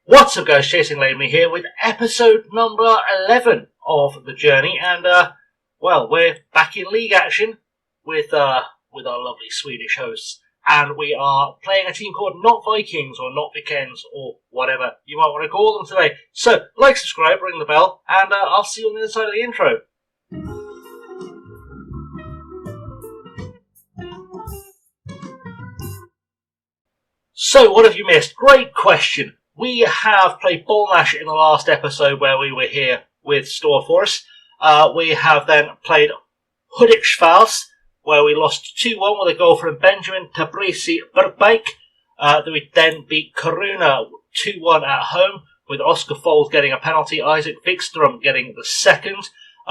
What's up guys, Chasing Lamely here with episode number 11 of the journey, and well, we're back in league action with our lovely Swedish hosts, and we are playing a team called Notvikings or Notvikens or whatever you might want to call them today. So, like, subscribe, ring the bell, and I'll see you on the other side of the intro. So, what have you missed? Great question. We have played Bolnash in the last episode where we were here with Storfors. We have then played Hudiksvals, where we lost 2-1 with a goal from Benjamin Tabrisi Burkbeek. We then beat Karuna 2-1 at home, with Oscar Foles getting a penalty, Isaac Vikstrom getting the second.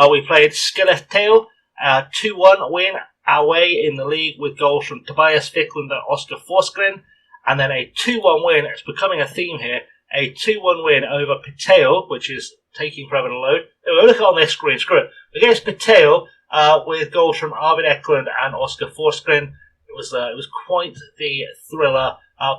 We played Skellefteå, 2-1 win away in the league with goals from Tobias Ficklund and Oscar Forsgren. And then a 2-1 win, it's becoming a theme here, a 2-1 win over Piteå, which is taking forever to load. Anyway, look on this screen, screw it. Against Piteå, with goals from Arvid Eklund and Oscar Forsgren. It was quite the thriller.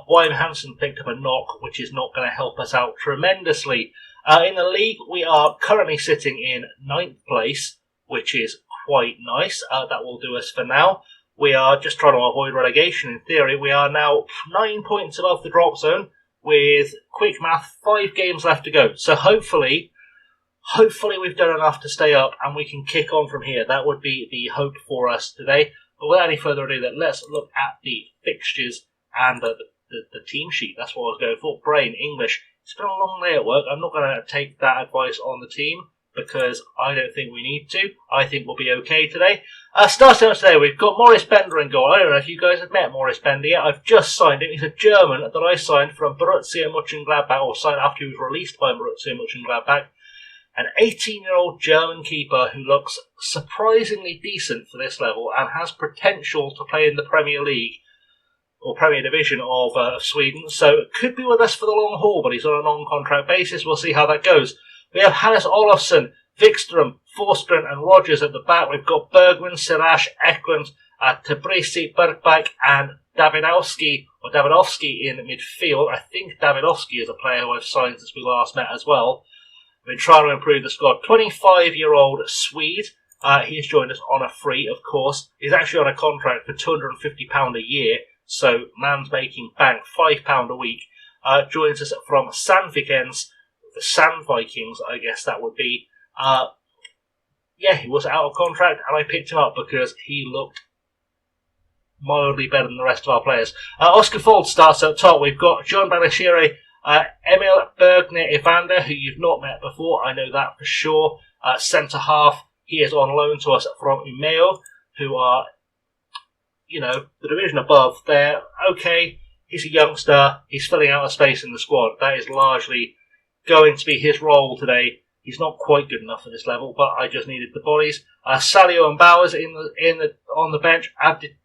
Boym Hansen picked up a knock, which is not going to help us out tremendously. In the league, we are currently sitting in 9th place, which is quite nice. That will do us for now. We are just trying to avoid relegation in theory. We are now 9 points above the drop zone with, quick math, 5 games left to go. So hopefully we've done enough to stay up and we can kick on from here. That would be the hope for us today. But without any further ado, let's look at the fixtures and the team sheet. That's what I was going for. Brain, English. It's been a long day at work. I'm not going to take that advice on the team, because I don't think we need to. I think we'll be okay today. Starting out today, we've got Maurice Bender in goal. I don't know if you guys have met Maurice Bender yet. I've just signed him. He's a German that I signed from Borussia Mönchengladbach, or signed after he was released by Borussia Mönchengladbach. An 18-year-old German keeper who looks surprisingly decent for this level and has potential to play in the Premier League or Premier Division of Sweden. So could be with us for the long haul, but he's on a non-contract basis. We'll see how that goes. We have Hannes Olofsson, Vikstrom, Forsgren and Rogers at the back. We've got Bergman, Sirash, Eklund, Tabrisi, Burkbeek and Davidovski in midfield. I think Davidovski is a player who I've signed since we last met as well. We've been trying to improve the squad. 25-year-old Swede. He's joined us on a free, of course. He's actually on a contract for £250 a year, so man's making bank, £5 a week. Joins us from Sandvikens, the Sand Vikings, I guess that would be. Yeah, he was out of contract, and I picked him up because he looked mildly better than the rest of our players. Oscar Fold starts at top. We've got John Balashire, Emil Bergner Evander, who you've not met before, I know that for sure. Centre half, he is on loan to us from Umeå, who are, you know, the division above. They're okay. He's a youngster. He's filling out a space in the squad. That is largely going to be his role today. He's not quite good enough for this level, but I just needed the bodies. Salio and Bowers on the bench. Abdi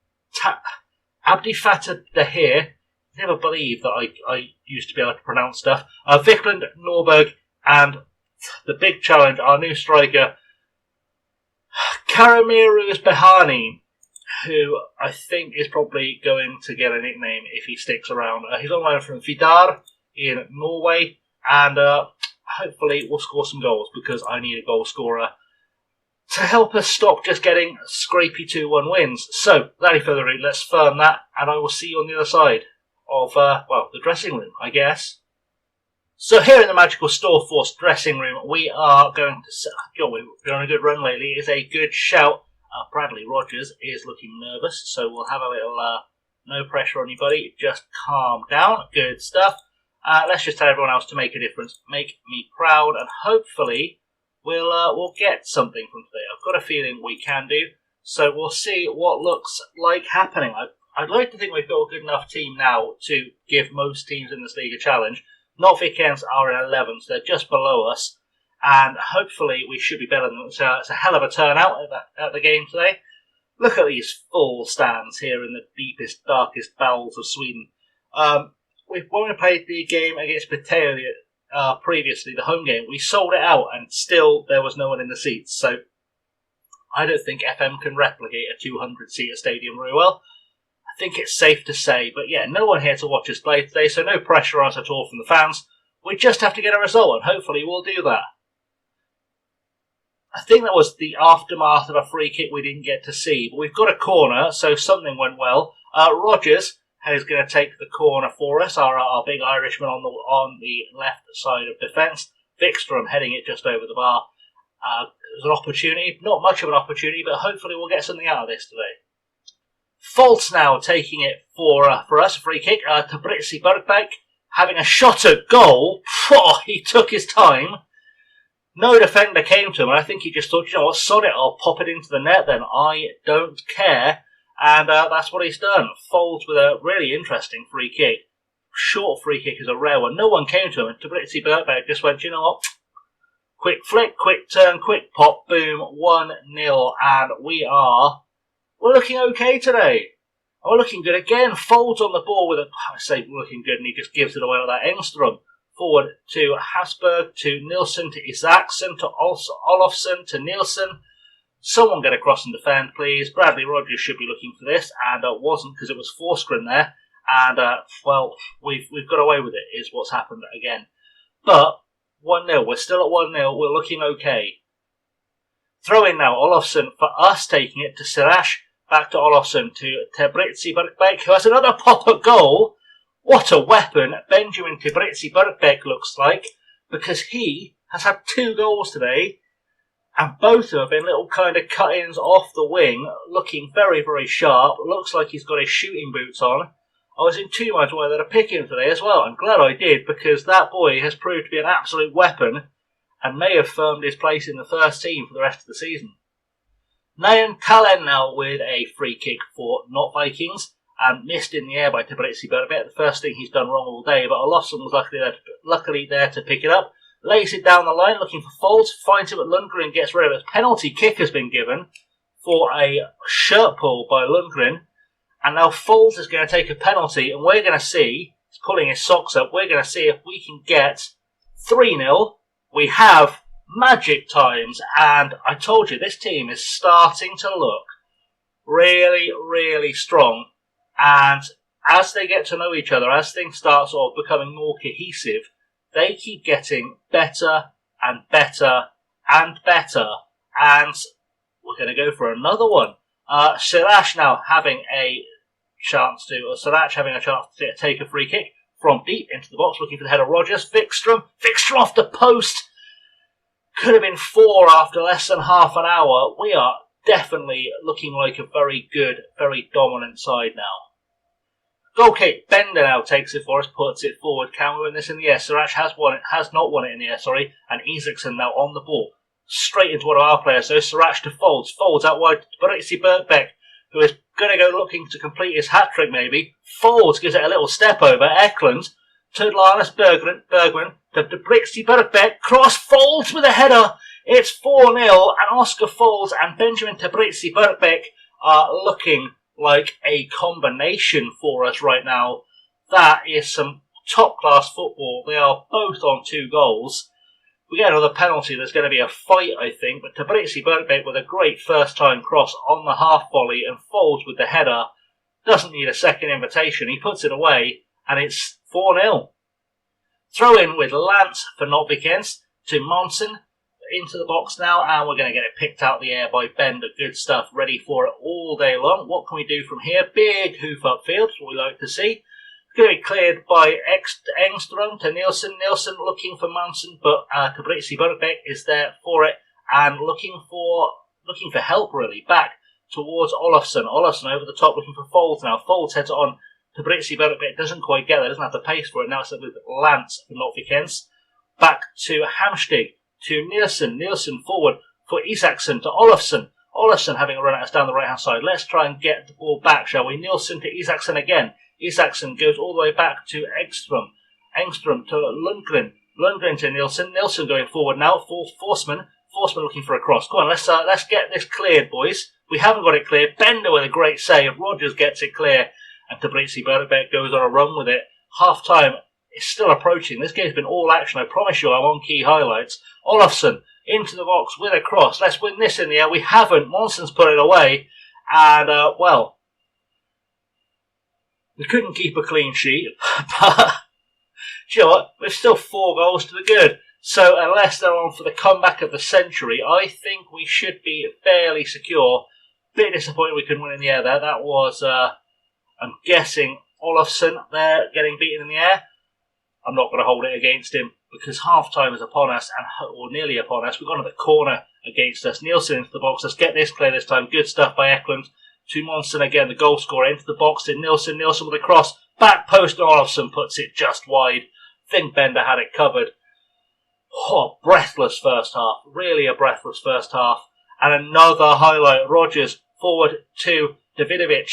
Fatah Dahir. Never believed that I used to be able to pronounce stuff. Vikland, Norberg, and the big challenge, our new striker, Karamiruz Behani, who I think is probably going to get a nickname if he sticks around. He's on loan from Vidar in Norway. And hopefully we'll score some goals, because I need a goal scorer to help us stop just getting scrapey 2-1 wins. So, without any further ado, let's firm that, and I will see you on the other side of, well, the dressing room, I guess. So here in the magical Storfors dressing room, we are going to... we've been on a good run lately. It's a good shout. Bradley Rogers is looking nervous, so we'll have a little no pressure on you, buddy. Just calm down. Good stuff. Let's just tell everyone else to make a difference, make me proud, and hopefully we'll get something from today. I've got a feeling we can do, so we'll see what looks like happening. I'd like to think we've got a good enough team now to give most teams in this league a challenge. Notvikens are in 11th, so they're just below us, and hopefully we should be better than them. It's a hell of a turnout at the game today. Look at these full stands here in the deepest, darkest bowels of Sweden. When we played the game against Piteå previously, the home game, we sold it out and still there was no one in the seats. So I don't think FM can replicate a 200-seater stadium very well. I think it's safe to say. But yeah, no one here to watch us play today, so no pressure on us at all from the fans. We just have to get a result, and hopefully we'll do that. I think that was the aftermath of a free kick we didn't get to see, but we've got a corner, so something went well. Rogers is going to take the corner for us, our big Irishman on the left side of defence. Vikstrom heading it just over the bar. It was an opportunity, not much of an opportunity, but hopefully we'll get something out of this today. Foltz now taking it for us, a free kick to Britzi Bergbeck, having a shot at goal. He took his time. No defender came to him, and I think he just thought, you know what, sod it, I'll pop it into the net then. I don't care. And that's what he's done. Folds with a really interesting free kick. Short free kick is a rare one. No one came to him, and Tabritzi Bergbeck just went, you know what, quick flick, quick turn, quick pop, boom, 1-0, and we're looking okay today. We're looking good again. Folds on the ball with I say looking good, and he just gives it away like that. Engstrom forward to Hasberg, to Nilsson, to Isaacson, to Olofsson, to Nielsen. Someone get across and defend, please. Bradley Rogers should be looking for this, and wasn't, because it was Forsgren there. And, well, we've got away with it, is what's happened again. But 1-0, we're still at 1-0, we're looking okay. Throw in now, Olofsson for us, taking it to Sirash, back to Olofsson, to Tabritzi Bergbeck, who has another pop at goal. What a weapon Benjamin Tabritzi Bergbeck looks like, because he has had 2 goals today, and both of them have been little kind of cut-ins off the wing, looking very, very sharp. Looks like he's got his shooting boots on. I was in 2 minds whether to pick him today as well. I'm glad I did, because that boy has proved to be an absolute weapon and may have firmed his place in the first team for the rest of the season. Nayan Kalen now with a free kick for Notvikings, and missed in the air by Tabritzi Bergbeck. The first thing he's done wrong all day, but Olofsson was luckily there to pick it up. Lays it down the line, looking for Folds, finds him at Lundgren, gets rid of it. Penalty kick has been given for a shirt pull by Lundgren, and now Folds is going to take a penalty, and we're going to see, he's pulling his socks up, we're going to see if we can get 3-0. We have magic times, and I told you, this team is starting to look really, really strong, and as they get to know each other, as things start sort of becoming more cohesive, they keep getting better and better and better, and we're going to go for another one. Sirash now having a chance to take a free kick from deep into the box, looking for the header. Rogers, Vikstrom off the post. Could have been 4 after less than half an hour. We are definitely looking like a very good, very dominant side now. Goal kick, Bender now takes it for us, puts it forward. Can we win this in the air? Sirash has not won it in the air, and Isaacson now on the ball. Straight into one of our players, so Sirash to Folds. Folds out wide to Britzi Bergbeck, who is going to go looking to complete his hat-trick maybe. Folds gives it a little step over. Eklund to Linus Bergman to Britzi Bergbeck. Cross, Folds with a header. It's 4-0, and Oscar Folds and Benjamin Tabritzi Bergbeck are looking like a combination for us right now. That is some top-class football. They are both on 2 goals. We get another penalty, there's going to be a fight, I think, but Tabritzi Bergbeck with a great first-time cross on the half-volley, and Folds with the header. Doesn't need a second invitation. He puts it away, and it's 4-0. Throw in with Lance for Notvikens to Monson. Into the box now, and we're going to get it picked out the air by Bender. Good stuff, ready for it all day long. What can we do from here? Big hoof upfield, what we like to see. It's going to be cleared by Engstrom to Nielsen. Nielsen looking for Monson, but Tabritzi Bergbeck is there for it, and looking for help really. Back towards Olofsson. Olofsson over the top looking for Folds now. Folds heads on to Tabritzi Bergbeck. Doesn't quite get there, doesn't have the pace for it. Now it's with Lance for Notvikens. Back to Hamstig. To Nielsen forward for Isaacson to Olofsson. Olofsson having a run at us down the right hand side. Let's try and get the ball back, shall we? Nielsen to Isaacson again. Isaacson goes all the way back to Engstrom. Engstrom to Lundgren. Lundgren to Nielsen. Nielsen going forward now for Forsman. Forsman looking for a cross. Go on, let's get this cleared, boys. We haven't got it cleared. Bender with a great save. Rogers gets it clear, and Tabritzi Bergbeck goes on a run with it. Half time. It's still approaching. This game's been all action. I promise you I'm on key highlights. Olofsson into the box with a cross. Let's win this in the air. We haven't. Monson's put it away. And, well, we couldn't keep a clean sheet. But you know what? We're still 4 goals to the good. So unless they're on for the comeback of the century, I think we should be fairly secure. Bit disappointed we couldn't win in the air there. That was, I'm guessing, Olofsson there getting beaten in the air. I'm not going to hold it against him because half-time is upon us, or nearly upon us. We've gone to the corner against us. Nielsen into the box. Let's get this clear this time. Good stuff by Eklund. To Monson again, the goal scorer into the box in Nielsen. Nielsen with a cross. Back post, Olofsson puts it just wide. Think Bender had it covered. Oh, breathless first half. Really a breathless first half. And another highlight. Rogers forward to Davidovic.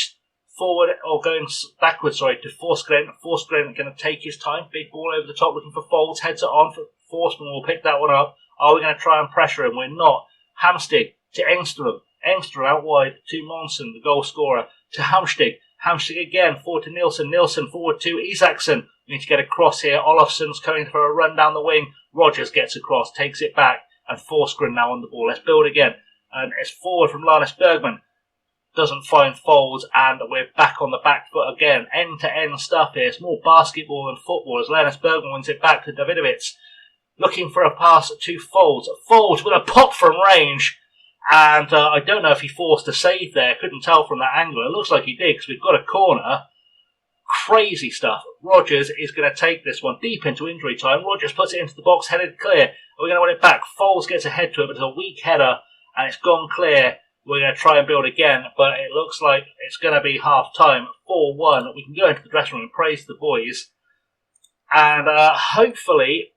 Forward, or going backwards, sorry, to Forsgren. Forsgren going to take his time. Big ball over the top, looking for Folds. Heads it on. Forsman will pick that one up. Are we going to try and pressure him? We're not. Hamstig to Engström. Engström out wide to Monson, the goal scorer. To Hamstig. Hamstig again. Forward to Nielsen. Nielsen forward to Isaacson. We need to get across here. Olofsson's coming for a run down the wing. Rogers gets across, takes it back. And Forsgren now on the ball. Let's build again. And it's forward from Linus Bergman. Doesn't find Folds, and we're back on the back foot again. End-to-end stuff here. It's more basketball than football as Linus Bergman wins it back to Davidovic. Looking for a pass to Folds. Folds with a pop from range. And I don't know if he forced a save there. Couldn't tell from that angle. It looks like he did because we've got a corner. Crazy stuff. Rogers is going to take this one deep into injury time. Rogers puts it into the box, headed clear. We're going to win it back. Folds gets a head to it, but it's a weak header, and it's gone clear. We're going to try and build again, but it looks like it's going to be half-time, 4-1. We can go into the dressing room and praise the boys. And hopefully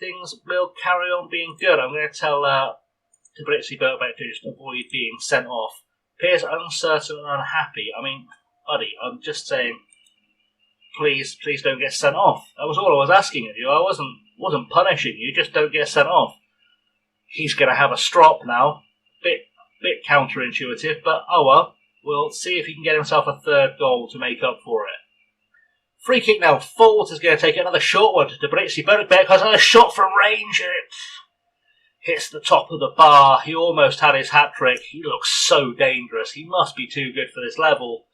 things will carry on being good. I'm going to tell Tabrizi Birkbeck to just avoid being sent off. Appears uncertain and unhappy. I mean, buddy, I'm just saying, please don't get sent off. That was all I was asking of you. I wasn't punishing you. Just don't get sent off. He's going to have a strop now. Bit counterintuitive, but oh well. We'll see if he can get himself a third goal to make up for it. Free kick now. Folds is going to take another short one to Tabrizi Birkbeck. Has another shot from range. It hits the top of the bar. He almost had his hat-trick. He looks so dangerous. He must be too good for this level.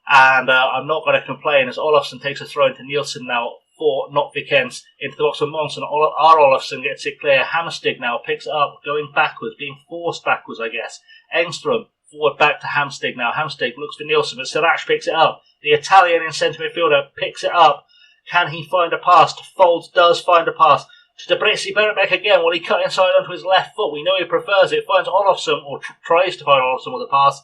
And I'm not going to complain as Olofsson takes a throw into Nielsen now for Notvikens into the box of Monson. Olofsson gets it clear. Hamstig now picks it up, going backwards, being forced backwards, I guess. Engström forward back to Hamstig now. Hamstig looks for Nielsen, but Sirac picks it up. The Italian in centre midfielder picks it up. Can he find a pass? Folds does find a pass. To Tabrizi Birkbeck again. Will he cut inside onto his left foot? We know he prefers it. Finds Olofsson, or tries to find Olofsson with a pass.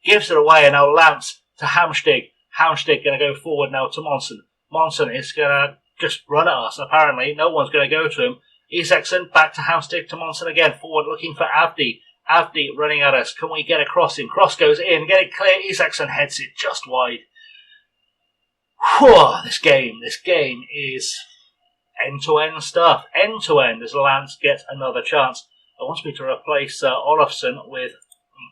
Gives it away, and now Lance to Hamstig. Hamstig going to go forward now to Monson. Monson is going to just run at us, apparently. No one's going to go to him. Isaacson back to Hamstig to Monson again. Forward looking for Avdi. Avdi running at us. Can we get a cross in? Cross goes in. Get it clear. Isaacson heads it just wide. Whew, this game is end-to-end stuff. End-to-end as Lance gets another chance. It wants me to replace Olofsson with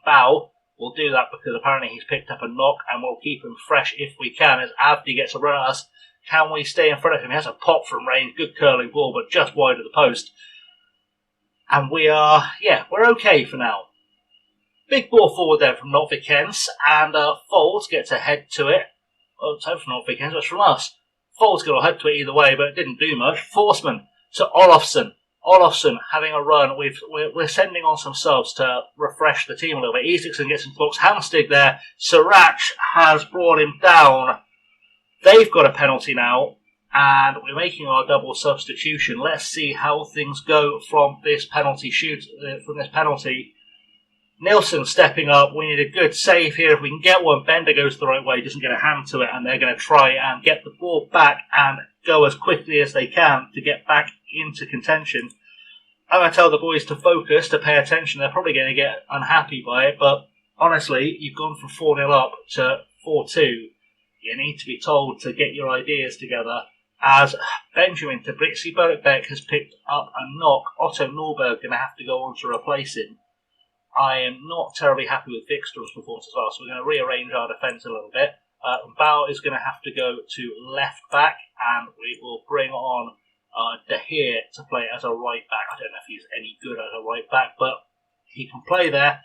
Bao. We'll do that because apparently he's picked up a knock, and we'll keep him fresh if we can as Avdi gets a run at us. Can we stay in front of him? He has a pop from range. Good curling ball, but just wide of the post. And we're okay for now. Big ball forward there from Notvikens, and Folds gets a head to it. Well, it's over from Notvikens, but it's from us. Folds got a head to it either way, but it didn't do much. Forsman to Olofsson. Olofsson having a run. We're sending on some subs to refresh the team a little bit. Isaacson gets into the box. Hamstig there. Sirac has brought him down. They've got a penalty now, and we're making our double substitution. Let's see how things go from this penalty shoot. Nielsen stepping up. We need a good save here. If we can get one, Bender goes the right way, doesn't get a hand to it, and they're going to try and get the ball back and go as quickly as they can to get back into contention. I'm going to tell the boys to focus, to pay attention. They're probably going to get unhappy by it, but honestly, you've gone from 4-0 up to 4-2. You need to be told to get your ideas together. As Benjamin Tabrizi Birkbeck has picked up a knock, Otto Norberg going to have to go on to replace him. I am not terribly happy with Vikström's performance as well, so we're going to rearrange our defence a little bit. Bao is going to have to go to left back, and we will bring on De Gea to play as a right back. I don't know if he's any good as a right back, but he can play there.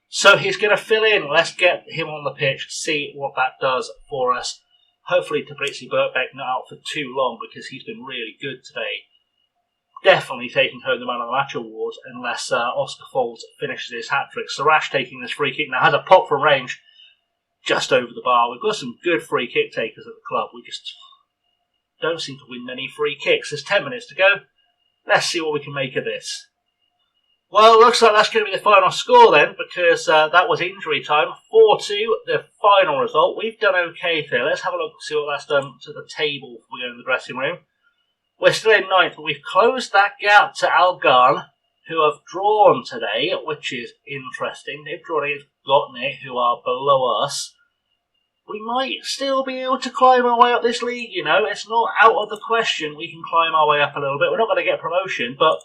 So he's going to fill in. Let's get him on the pitch, see what that does for us. Hopefully Tabrizi Birkbeck not out for too long because he's been really good today. Definitely taking home the Man of the Match award unless Oscar Folds finishes his hat-trick. Sarash taking this free kick now, has a pop from range just over the bar. We've got some good free kick takers at the club. We just don't seem to win many free kicks. There's 10 minutes to go. Let's see what we can make of this. Well, looks like that's going to be the final score then, because that was injury time. 4-2, the final result. We've done okay here. Let's have a look and see what that's done to the table before we go in the dressing room. We're still in ninth, but we've closed that gap to Algarve, who have drawn today, which is interesting. They've drawn against Gotney, who are below us. We might still be able to climb our way up this league, you know. It's not out of the question we can climb our way up a little bit. We're not going to get promotion, but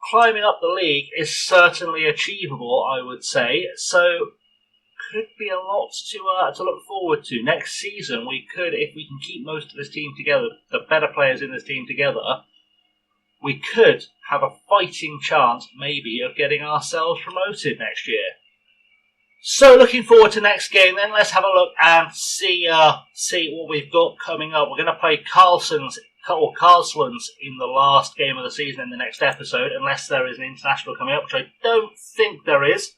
climbing up the league is certainly achievable, I would say. So, could be a lot to look forward to. Next season, we could, if we can keep most of this team together, the better players in this team together, we could have a fighting chance, maybe, of getting ourselves promoted next year. So, looking forward to next game then. Let's have a look and see what we've got coming up. We're going to play Karlsruhe in the last game of the season in the next episode, unless there is an international coming up, which I don't think there is.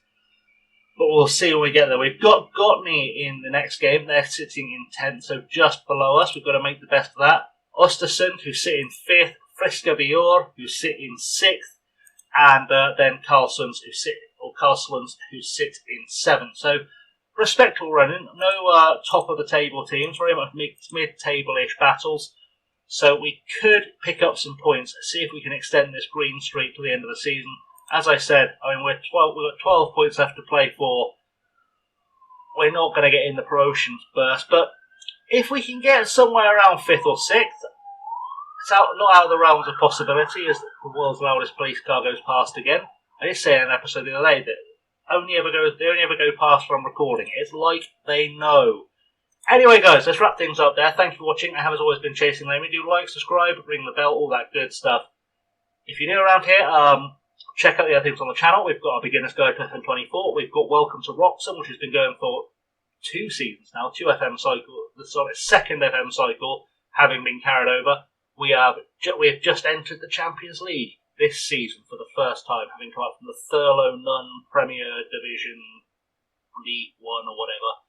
But we'll see when we get there. We've got Gotney in the next game. They're sitting in 10th, so just below us. We've got to make the best of that. Östersund, who sit in 5th. Friska Björ, who sit in 6th. And then Karlsruhe, who sit in 7th. So, respectable running. No top of the table teams. Very much mid-table-ish battles. So we could pick up some points, see if we can extend this green streak to the end of the season. As I said, I mean, we've got 12 points left to play for. We're not going to get in the promotions burst, but if we can get somewhere around 5th or 6th, it's not out of the realms of possibility as the world's loudest police car goes past again. I did say in an episode the other day that they only ever go past from recording. It's like they know. Anyway, guys, let's wrap things up there. Thank you for watching. I have, as always, been Chasing Lemmy. Do like, subscribe, ring the bell, all that good stuff. If you're new around here, check out the other things on the channel. We've got our Beginner's Guide to FM24. We've got Welcome to Wroxham, which has been going for 2 seasons now. 2 FM cycle. Sorry, 2nd FM cycle having been carried over. We have just entered the Champions League this season for the first time, having come up from the Thurlow Nunn Premier Division League 1 or whatever.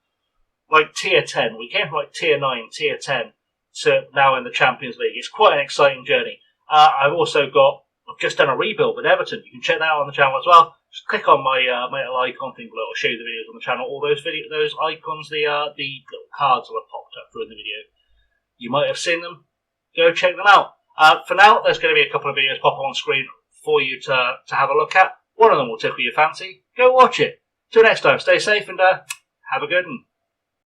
Like Tier 10. We came from like Tier 9, Tier 10 to now in the Champions League. It's quite an exciting journey. I've just done a rebuild with Everton. You can check that out on the channel as well. Just click on my little icon thing below. I'll show you the videos on the channel. All those icons, the little cards will have popped up during the video. You might have seen them. Go check them out. For now, there's going to be a couple of videos pop on screen for you to have a look at. One of them will tickle your fancy. Go watch it. Till next time, stay safe and have a good one.